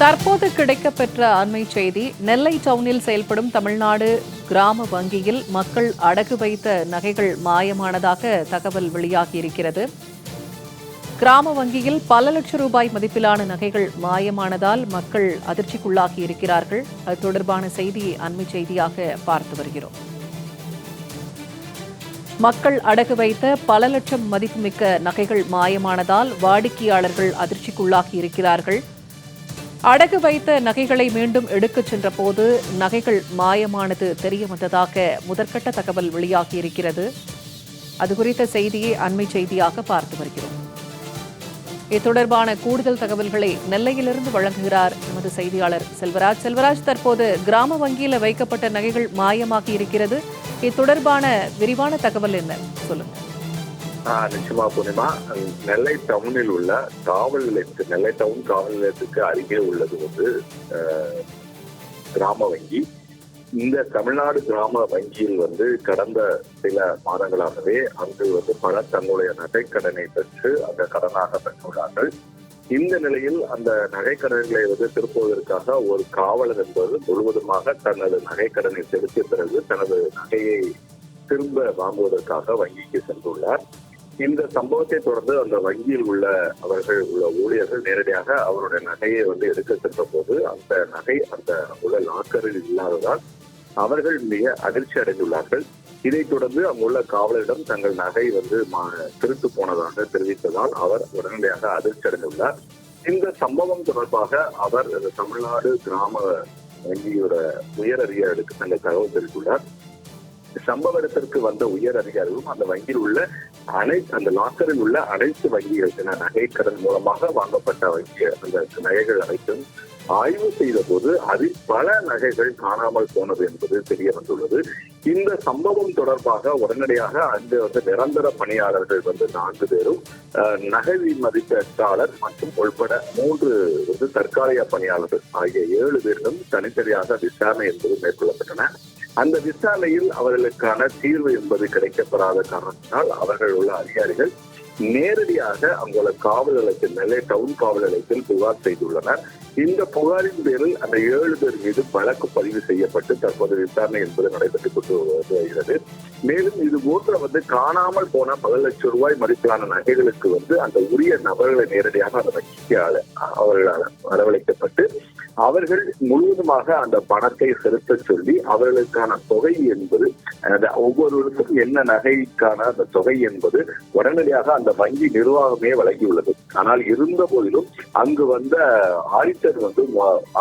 தற்போது கிடைக்கப்பெற்ற அண்மை செய்தி, நெல்லை டவுனில் செயல்படும் தமிழ்நாடு கிராம வங்கியில் மக்கள் அடகு வைத்த நகைகள் மாயமானதாக தகவல் வெளியாகியிருக்கிறது. கிராம வங்கியில் பல லட்சம் ரூபாய் மதிப்பிலான நகைகள் மாயமானதால் மக்கள் அதிர்ச்சிக்குள்ளாகி இருக்கிறார்கள். அது தொடர்பான செய்தியை அண்மை செய்தியாக பார்த்து வருகிறோம். மக்கள் அடகு வைத்த பல லட்சம் மதிப்புமிக்க நகைகள் மாயமானதால் வாடிக்கையாளர்கள் அதிர்ச்சிக்குள்ளாகி இருக்கிறார்கள். அடகு வைத்த நகைகளை மீண்டும் எடுக்கச் சென்றபோது நகைகள் மாயமானது தெரியவந்ததாக முதற்கட்ட தகவல் வெளியாகியிருக்கிறது. அது குறித்த செய்தியை அண்மை செய்தியாக பார்த்து வருகிறோம். இது தொடர்பான கூடுதல் தகவல்களை நெல்லையிலிருந்து வழங்குகிறார் எமது செய்தியாளர் செல்வராஜ். செல்வராஜ், தற்போது கிராம வங்கியில் வைக்கப்பட்ட நகைகள் மாயமாகி இருக்கிறது. இது தொடர்பான விரிவான தகவல் என்ன, சொல்லுங்க. நிச்சயமா பூர்ணிமா, நெல்லை டவுனில் உள்ள காவல் நிலையத்துக்கு, நெல்லை டவுன் காவல் நிலையத்துக்கு அருகே உள்ளது கிராம வங்கி. இந்த தமிழ்நாடு கிராம வங்கியில் கடந்த சில மாதங்களாகவே அங்கு பலர் தங்களுடைய நகைக்கடனை பெற்று அந்த கடனாக பெற்றுள்ளார்கள். இந்த நிலையில் அந்த நகைக்கடன்களை திருப்புவதற்காக ஒரு காவலர் என்பது முழுவதுமாக தனது நகைக்கடனை செலுத்திய பிறகு தனது நகையை திரும்ப வாங்குவதற்காக வங்கிக்கு சென்றுள்ளார். இந்த சம்பவத்தை தொடர்ந்து அந்த வங்கியில் உள்ள ஊழியர்கள் நேரடியாக அவருடைய நகையை எடுக்க சென்ற போது அந்த நகை அந்த உள்ள லாக்கரில் இல்லாததால் அவர்கள் மிக அதிர்ச்சி அடைந்துள்ளார்கள். இதைத் தொடர்ந்து அங்குள்ள காவலரிடம் தங்கள் நகை திருட்டு போனதாக தெரிவித்ததால் அவர் உடனடியாக அதிர்ச்சி அடைந்துள்ளார். இந்த சம்பவம் தொடர்பாக அவர் தமிழ்நாடு கிராம வங்கியோட உயர் அதிகாரிகளுக்கு தங்கள் தகவல் தெரிவித்துள்ளார். சம்பவ இடத்திற்கு வந்த உயர் அதிகாரிகளும் அந்த வங்கியில் உள்ள அந்த லாக்கரில் உள்ள அனைத்து வங்கிகள் நகை கடன் மூலமாக வாங்கப்பட்ட அந்த நகைகள் அனைத்தும் ஆய்வு செய்த போது அதில் பல நகைகள் காணாமல் போனது என்பது தெரிய வந்துள்ளது. இந்த சம்பவம் தொடர்பாக உடனடியாக அங்கு நிரந்தர பணியாளர்கள் 4 பேரும், நகை மதிப்பீட்டாளர் மற்றும் உள்பட 3 தற்காலிக பணியாளர்கள் ஆகிய 7 பேரிடம் தனித்தனியாக விசாரணை என்பது மேற்கொள்ளப்பட்டன. அந்த விசாரணையில் அவர்களுக்கான தீர்வு என்பது கிடைக்கப்பெறாத காரணத்தினால் அவர்கள் உள்ள அதிகாரிகள் நேரடியாக அங்குள்ள காவல் நிலையத்தில், நெல்லை டவுன் காவல் நிலையத்தில் புகார் செய்துள்ளனர். இந்த புகாரின் பேரில் அந்த 7 பேர் மீது வழக்கு பதிவு செய்யப்பட்டு தற்போது விசாரணை என்பது நடைபெற்றுக் கொண்டு வருகிறது. மேலும் இது போன்ற காணாமல் போன பல லட்சம் ரூபாய் மதிப்பிலான நகைகளுக்கு அந்த உரிய நபர்களை நேரடியாக அந்த வங்கிக்கு அவர்களால் வரவழைக்கப்பட்டு அவர்கள் முழுவதுமாக அந்த பணத்தை செலுத்த சொல்லி அவர்களுக்கான தொகை என்பது ஒவ்வொருவருக்கும் என்ன நகைக்கான அந்த தொகை என்பது உடனடியாக அந்த வங்கி நிர்வாகமே வழங்கியுள்ளது. ஆனால் இருந்த போதிலும் அங்கு ஆடிட்டர்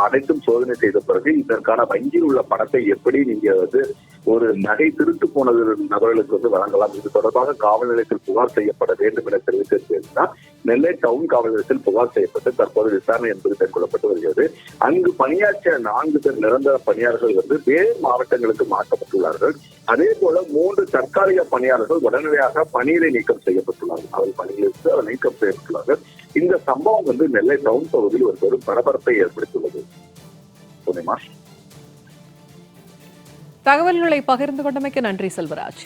அனைத்தும் சோதனை செய்த பிறகு இதற்கான வங்கியில் உள்ள பணத்தை எப்படி நீங்க ஒரு நகை திருட்டு போனது நபர்களுக்கு வழங்கலாம், இது தொடர்பாக காவல் நிலையத்தில் புகார் செய்யப்பட வேண்டும் என தெரிவித்திருந்தா நெல்லை டவுன் காவல் நிலையத்தில் புகார் செய்யப்பட்டு தற்போது விசாரணை என்பது மேற்கொள்ளப்பட்டு வருகிறது. அங்கு பணியாற்றிய 4 பேர் நிரந்தர பணியாளர்கள் வேறு மாவட்டங்களுக்கு மாற்றப்பட்டுள்ளார்கள். அதே போல 3 தற்காலிக பணியாளர்கள் உடனடியாக பணியிடை நீக்கம் செய்யப்பட்டுள்ளார்கள். அவர்கள் பணியிலிருந்து நீக்கம் செய்யப்பட்டுள்ளார்கள். இந்த சம்பவம் நெல்லை டவுன் பகுதியில் ஒரு பெரும் பரபரப்பை ஏற்படுத்தியுள்ளது. தகவல்களை பகிர்ந்து கொண்டமைக்கு நன்றி செல்வராஜ்.